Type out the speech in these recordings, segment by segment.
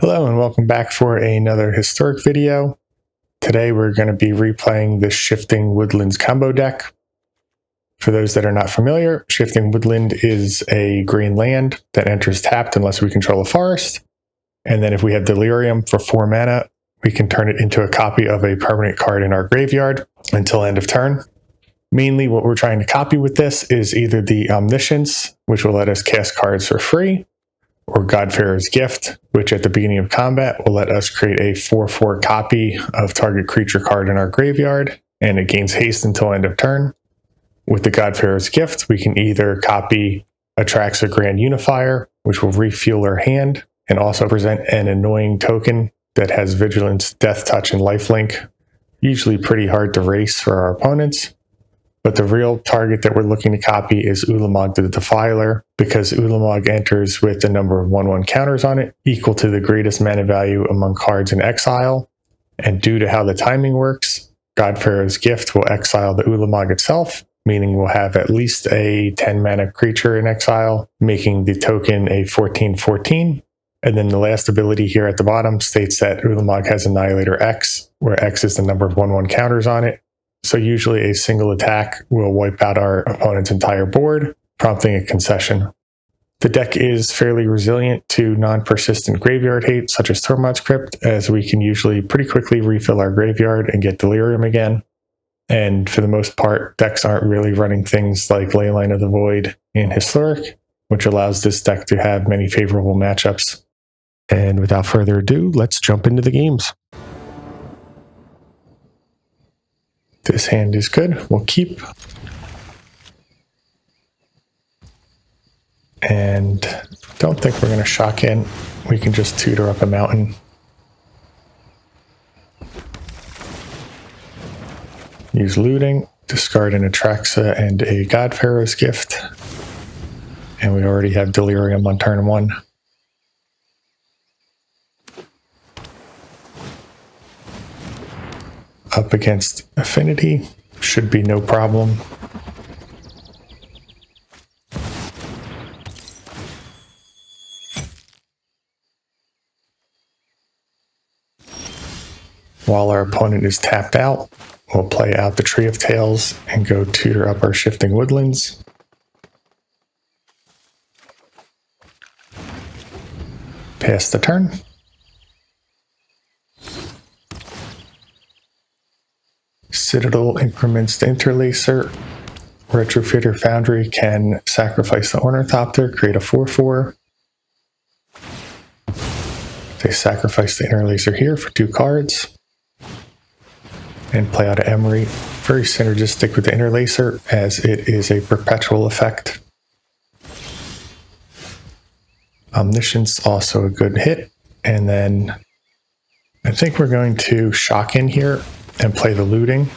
Hello and welcome back for another historic video. Today we're going to be replaying the Shifting Woodlands combo deck. For those that are not familiar, Shifting Woodland is a green land that enters tapped unless we control a forest. And then if we have Delirium for 4 mana, we can turn it into a copy of a permanent card in our graveyard until end of turn. Mainly what we're trying to copy with this is either the Omniscience, which will let us cast cards for free, or God-Pharaoh's Gift, which at the beginning of combat will let us create a 4/4 copy of target creature card in our graveyard, and it gains haste until end of turn. With the God-Pharaoh's Gift, we can either copy Atraxa Grand Unifier, which will refuel our hand, and also present an annoying token that has Vigilance, Death Touch, and Lifelink, usually pretty hard to race for our opponents. But the real target that we're looking to copy is Ulamog the Defiler, because Ulamog enters with a number of 1/1 counters on it, equal to the greatest mana value among cards in exile. And due to how the timing works, God-Pharaoh's Gift will exile the Ulamog itself, meaning we'll have at least a 10 mana creature in exile, making the token a 14/14. And then the last ability here at the bottom states that Ulamog has Annihilator X, where X is the number of 1/1 counters on it. So usually a single attack will wipe out our opponent's entire board, prompting a concession. The deck is fairly resilient to non-persistent graveyard hate, such as Tormod's Crypt, as we can usually pretty quickly refill our graveyard and get Delirium again. And for the most part, decks aren't really running things like Leyline of the Void in Historic, which allows this deck to have many favorable matchups. And without further ado, let's jump into the games. This hand is good. We'll keep. And don't think we're going to shock in. We can just tutor up a mountain. Use looting, discard an Atraxa and a God-Pharaoh's Gift. And we already have Delirium on turn 1. Up against Affinity, should be no problem. While our opponent is tapped out, we'll play out the Tree of Tales and go tutor up our Shifting Woodlands. Pass the turn. Citadel increments the Interlacer. Retrofitter Foundry can sacrifice the Ornithopter, create a 4/4. They sacrifice the Interlacer here for 2 cards. And play out an Emery. Very synergistic with the Interlacer, as it is a perpetual effect. Omniscience, also a good hit. And then I think we're going to shock in here and play the looting.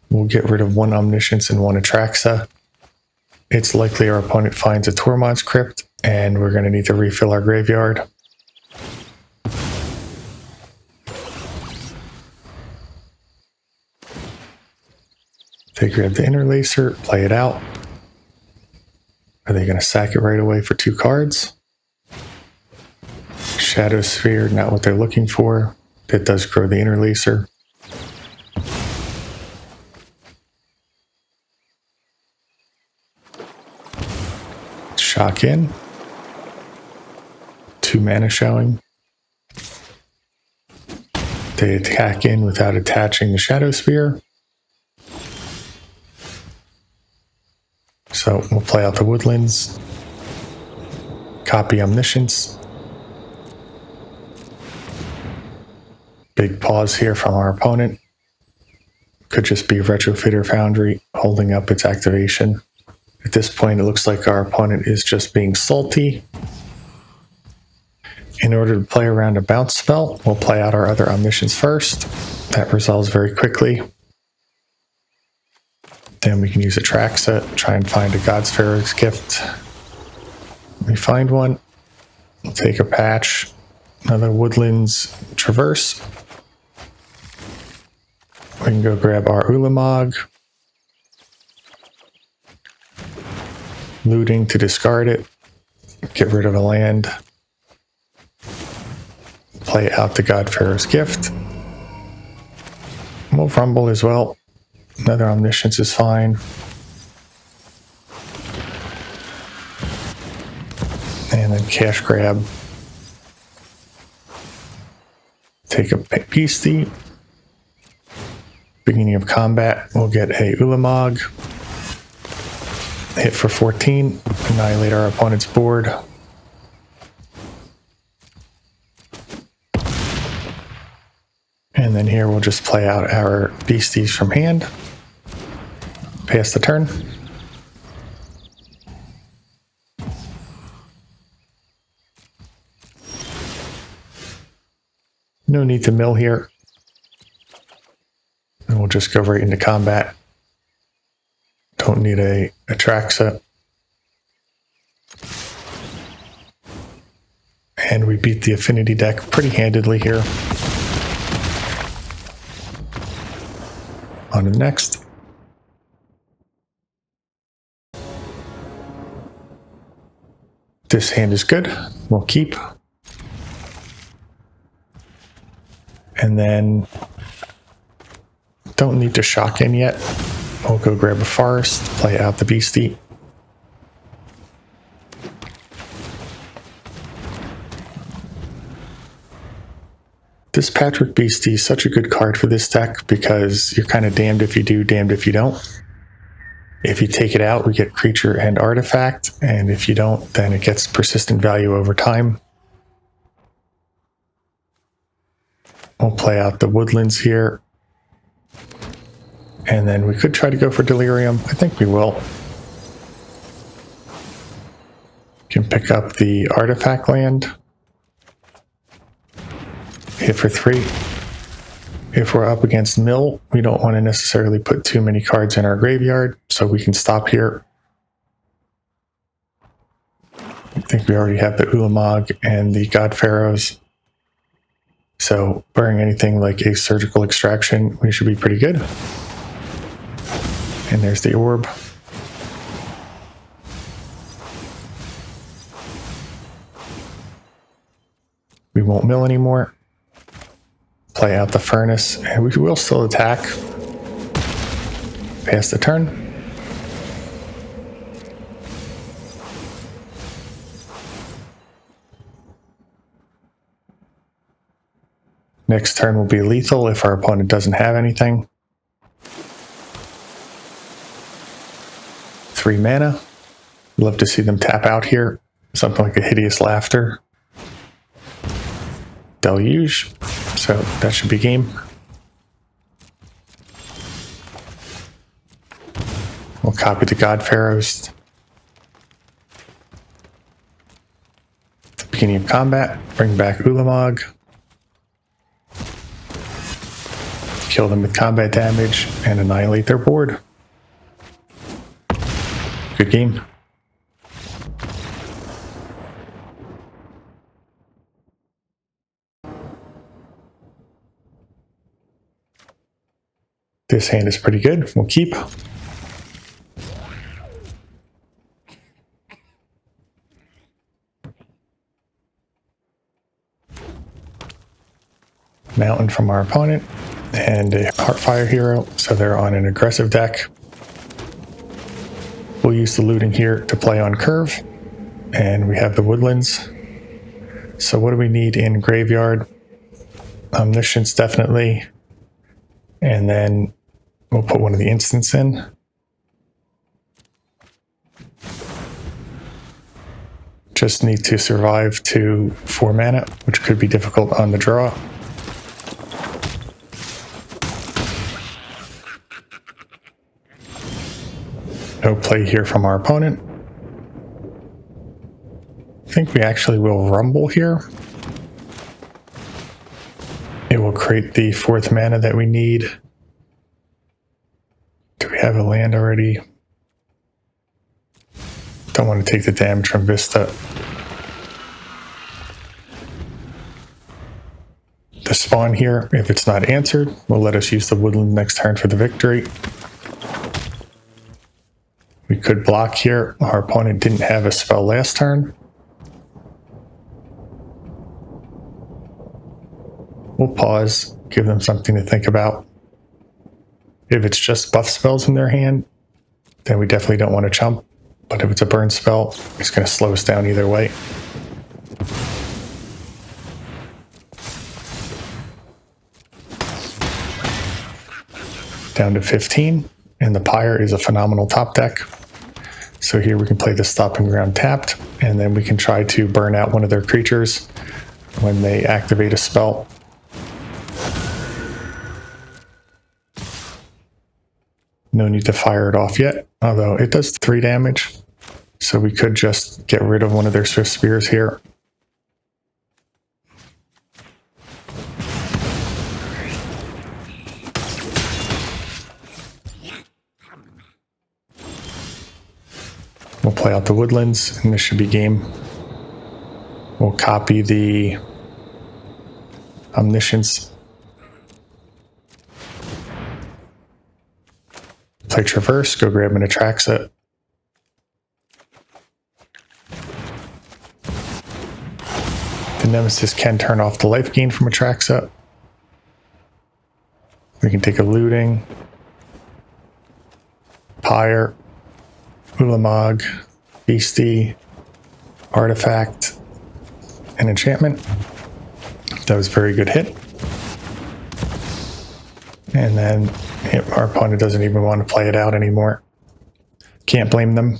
We'll get rid of 1 Omniscience and 1 Atraxa. It's likely our opponent finds a Tormod's Crypt, and we're going to need to refill our graveyard. They grab the Interlacer, play it out. Are they going to sack it right away for 2 cards? Shadow Sphere, not what they're looking for. That does grow the Interlacer. Shock in. 2 mana showing. They attack in without attaching the Shadow Sphere. So we'll play out the Woodlands. Copy Omniscience. Big pause here from our opponent. Could just be Retrofitter Foundry holding up its activation. At this point, it looks like our opponent is just being salty. In order to play around a bounce spell, we'll play out our other Omniscience first. That resolves very quickly. Then we can use Atraxa, try and find a God-Pharaoh's Gift. We find one. We'll take a patch. Another Woodlands Traverse. We can go grab our Ulamog. Looting to discard it. Get rid of a land. Play out the God-Pharaoh's Gift. We'll rumble as well. Another Omniscience is fine. And then cash grab. Take a beastie. Beginning of combat, we'll get a Ulamog. Hit for 14. Annihilate our opponent's board. And then here we'll just play out our beasties from hand. Pass the turn. No need to mill here. And we'll just go right into combat. Don't need a Atraxa. And we beat the Affinity deck pretty handedly here. On to the next. This hand is good. We'll keep. And then don't need to shock in yet. We'll go grab a forest, play out the beastie. This Patrick Beastie is such a good card for this deck because you're kind of damned if you do, damned if you don't. If you take it out, we get creature and artifact, and if you don't, then it gets persistent value over time. We'll play out the Woodlands here. And then we could try to go for Delirium. I think we will. Can pick up the artifact land. Hit for 3. If we're up against mill, we don't want to necessarily put too many cards in our graveyard, so we can stop here. I think we already have the Ulamog and the God-Pharaohs. So barring anything like a surgical extraction, we should be pretty good. And there's the orb. We won't mill anymore. Play out the furnace, and we will still attack. Pass the turn. Next turn will be lethal if our opponent doesn't have anything. 3 mana. Love to see them tap out here. Something like a Hideous Laughter. Deluge. So that should be game. We'll copy the God-Pharaohs. At the beginning of combat, bring back Ulamog. Kill them with combat damage and annihilate their board. Good game. This hand is pretty good. We'll keep. Mountain from our opponent and a Heartfire hero, so they're on an aggressive deck. We'll use the looting here to play on curve, and we have the Woodlands. So what do we need in graveyard? Omniscience definitely, and then we'll put one of the instants in. Just need to survive to 4 mana, which could be difficult on the draw. No play here from our opponent. I think we actually will rumble here. It will create the 4th mana that we need. Do we have a land already? Don't want to take the damage from Vista. The spawn here, if it's not answered, will let us use the Woodland next turn for the victory. We could block here. Our opponent didn't have a spell last turn. we'll pause, give them something to think about. If it's just buff spells in their hand, then we definitely don't want to chump. But if it's a burn spell, it's going to slow us down either way. Down to 15, and the Pyre is a phenomenal top deck. So here we can play the Stomping Ground tapped, and then we can try to burn out one of their creatures when they activate a spell. No need to fire it off yet, although it does 3 damage. So we could just get rid of one of their Swift Spears here. We'll play out the Woodlands, and this should be game. We'll copy the Omniscience. Play Traverse, go grab an Atraxa. The Nemesis can turn off the life gain from Atraxa. We can take a Looting, Pyre, Ulamog, Beastie, Artifact, and Enchantment. That was a very good hit. And then our opponent doesn't even want to play it out anymore. Can't blame them.